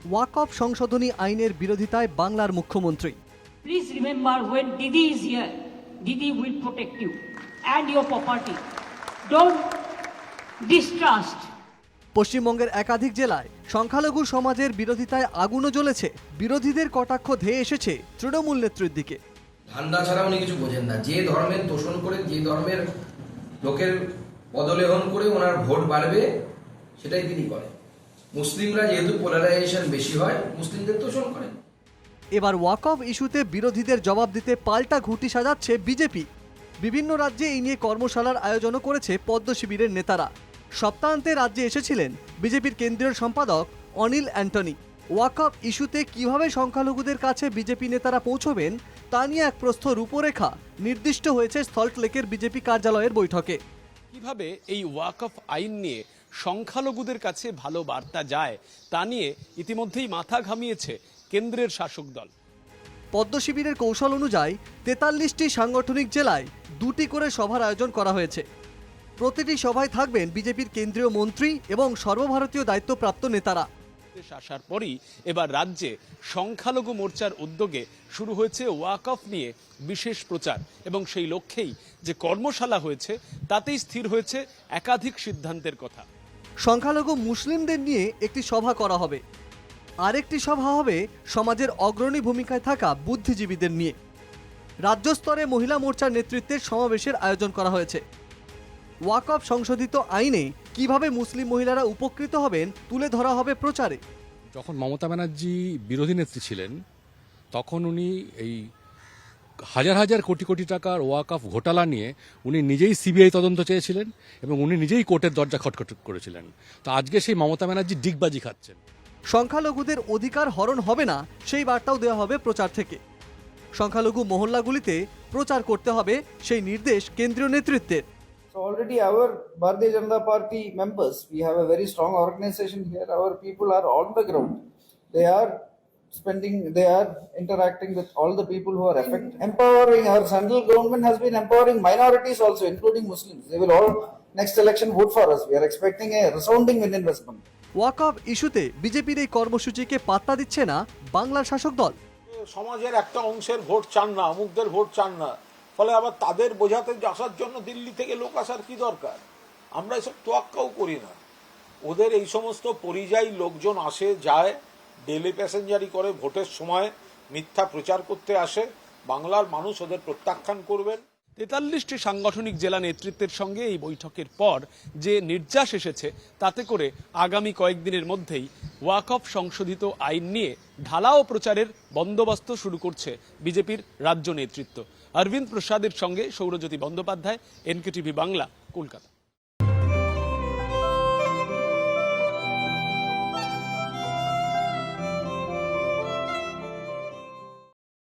ওয়াকফ সংশোধনী আইনের বিরোধিতায় বাংলার মুখ্যমন্ত্রী। Please remember, when Didi is here, Didi will protect you and your property. Don't distrust. পশ্চিমবঙ্গের একাধিক জেলায় সংখ্যালঘু সমাজের বিরোধিতায় আগুনও জ্বলেছে। বিরোধীদের কটাক্ষ ধেয়ে এসেছে তৃণমূল নেত্রীর দিকে। ধান্দা ছাড়া উনি কিছু বোঝেন না। যে ধর্মের তোষণ করে, যে ধর্মের লোকের পদলেহন করে ওনার ভোট বাড়বে, সেটাই তিনি করেন। মুসলিমরা যেহেতু পোলারাইজেশন বেশি হয়, মুসলিমদের তোষণ করেন। এবার ওয়াকফ ইস্যুতে বিরোধীদের জবাব দিতে পাল্টা ঘুঁটি সাজাচ্ছে বিজেপি। বিভিন্ন রাজ্যে এই নিয়ে কর্মশালার আয়োজনও করেছে পদ্ম শিবিরের নেতারা। সপ্তাহান্তে রাজ্যে এসেছিলেন বিজেপির কেন্দ্রীয় সম্পাদক অনিল অ্যান্টনি। ওয়াকফ ইস্যুতে কিভাবে সংখ্যালঘুদের কাছে বিজেপি নেতারা পৌঁছবেন তা নিয়ে এক প্রস্থ রূপরেখা নির্দিষ্ট হয়েছে সল্টলেকের বিজেপি কার্যালয়ের বৈঠকে। কিভাবে এই ওয়াকফ আইন নিয়ে সংখ্যালঘুদের কাছে ভালো বার্তা যায় তা নিয়ে ইতিমধ্যেই মাথা ঘামিয়েছে কেন্দ্রের শাসক দল। পদ্ম শিবিরের কৌশল অনুযায়ী 43টি সাংগঠনিক জেলায় 2টি করে সভার আয়োজন করা হয়েছে। প্রতিটি সভায় থাকবেন বিজেপির কেন্দ্রীয় মন্ত্রী এবং সর্বভারতীয় দায়িত্বপ্রাপ্ত নেতারা। আসার পরই এবার রাজ্যে সংখ্যালঘু মোর্চার উদ্যোগে শুরু হয়েছে ওয়াকফ নিয়ে বিশেষ প্রচার, এবং সেই লক্ষ্যেই যে কর্মশালা হয়েছে তাতেই স্থির হয়েছে একাধিক সিদ্ধান্তের কথা। সংখ্যালঘু মুসলিমদের নিয়ে একটি সভা করা হবে, আরেকটি সভা হবে সমাজের অগ্রণী ভূমিকায় থাকা বুদ্ধিজীবীদের নিয়ে। রাজ্য স্তরে মহিলা মোর্চার নেতৃত্বে সমাবেশের আয়োজন করা হয়েছে। ওয়াকফ সংশোধিত আইনে কিভাবে মুসলিম মহিলারা উপকৃত হবেন তুলে ধরা হবে প্রচারে। যখন মমতা ব্যানার্জি বিরোধী নেত্রী ছিলেন তখন উনি এই হাজার হাজার কোটি কোটি টাকার ওয়াকফ ঘোটালা নিয়ে উনি নিজেই সিবিআই তদন্ত চেয়েছিলেন এবং উনি নিজেই কোর্টের দরজা খটখট করেছিলেন। তো আজকে সেই মমতা ব্যানার্জি ডিগবাজি খাচ্ছেন। সংখ্যালঘুদের অধিকার হরণ হবে না সেই বার্তাও দেওয়া হবে প্রচার থেকে। সংখ্যালঘু মহল্লাগুলিতে প্রচার করতে হবে সেই নির্দেশ কেন্দ্রীয় নেতৃত্বের। So already our Bharatiya Janata Party members, we have a very strong organization here. Our people are on the ground. They are interacting with all the people who are affected. Empowering, our central government has been empowering minorities also, including Muslims. They will all next election vote for us. We are expecting a resounding win in West Bengal. ওয়াকফ ইস্যুতে বিজেপির এই কর্মসূচিকে পাত্তা দিচ্ছে না বাংলার শাসক দল। সমাজের একটা অংশের ভোট চান না, অমুকদের ভোট চান না, ফলে আবার তাদের বোঝাতে আসার জন্য দিল্লি থেকে লোক আসার কি দরকার? আমরা এসব তোয়াক্কাও করি না। ওদের এই সমস্ত পরিযায়ী লোকজন আসে যায়, ডেলি প্যাসেঞ্জারি করে, ভোটের সময় মিথ্যা প্রচার করতে আসে। বাংলার মানুষ ওদের প্রত্যাখ্যান করবেন। 43টি সাংগঠনিক জেলা নেতৃত্বের সঙ্গে এই বৈঠকের পর যে নির্যাস এসেছে তাতে করে আগামী কয়েকদিনের মধ্যেই ওয়াকফ সংশোধিত আইন নিয়ে ঢালাও প্রচারের বন্দোবস্ত শুরু করছে বিজেপির রাজ্য নেতৃত্ব। অরবিন্দ প্রসাদের সঙ্গে সৌরজ্যোতি বন্দ্যোপাধ্যায়, এনকেটিভি বাংলা, কলকাতা।